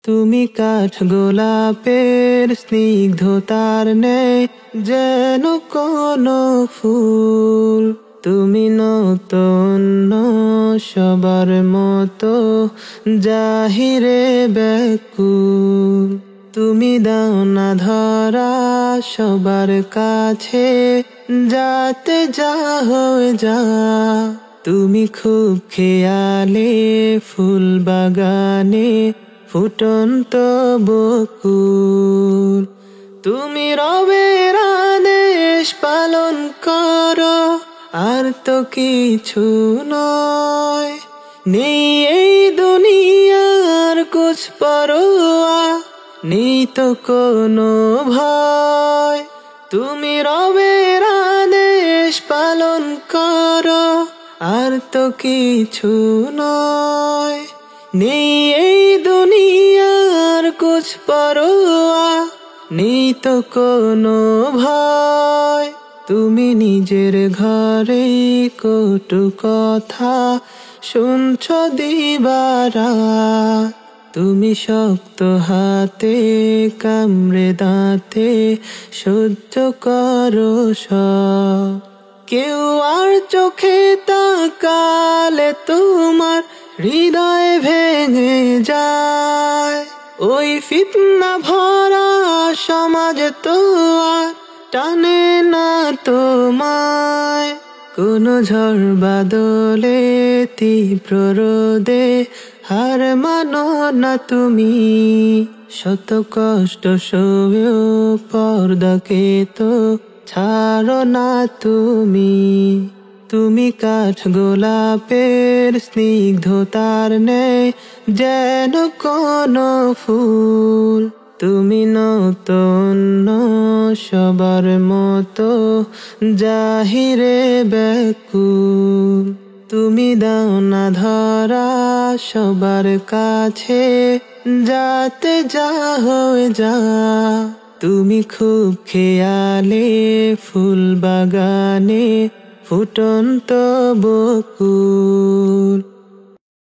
তুমি কাঠ গোলাপের স্নিগ্ধতার ন্যায় যেন কোনো ফুল। তুমি নতুন সবার মতো জাহিরে ব্যাকুল। তুমি দাও না ধরা সবার কাছে যাতে যা হয়ে যা। তুমি খুব খেয়ালে ফুল বাগানে ফুটন্ত বকুল। তুমি রবের আদেশ পালন করো আর তো কিছু নয়। নেই এই দুনিয়ার কুছ পরোয়া, নেই তো কোনো ভয়। তুমি রবের আদেশ পালন করো আর তো কিছু নয়। নেই এই দুনিয়ার কুছ পরোয়া, নেই তো কোনো ভয়। তুমি নিজের ঘরে কটু কথা শুনছ দিবারাত। তুমি শক্ত হাতে কামড়ে দাঁতে সহ্য করো সব। কেউ আর চোখে তাকালে তোমার হৃদয় ভেঙে যায়। ওই ফিতনা ভরা সমাজ তো আর টানে না তোমায়। কোনো ঝড় বাদলে তীব্র রোদে হার মানো না তুমি। শত কষ্ট সয়েও পর্দাকে তো ছাড়ো না তুমি। তুমি কাঠ গোলাপের স্নিগ্ধতার ন্যায় যেন কোনো ফুল। তুমি নতুন সবার মতো জাহিরে ব্যাকুল। তুমি দাও না ধরা সবার কাছে যাতে যা হয়ে যা। তুমি খুব খেয়ালে ফুল বাগানে ফুটন্ত বকুল।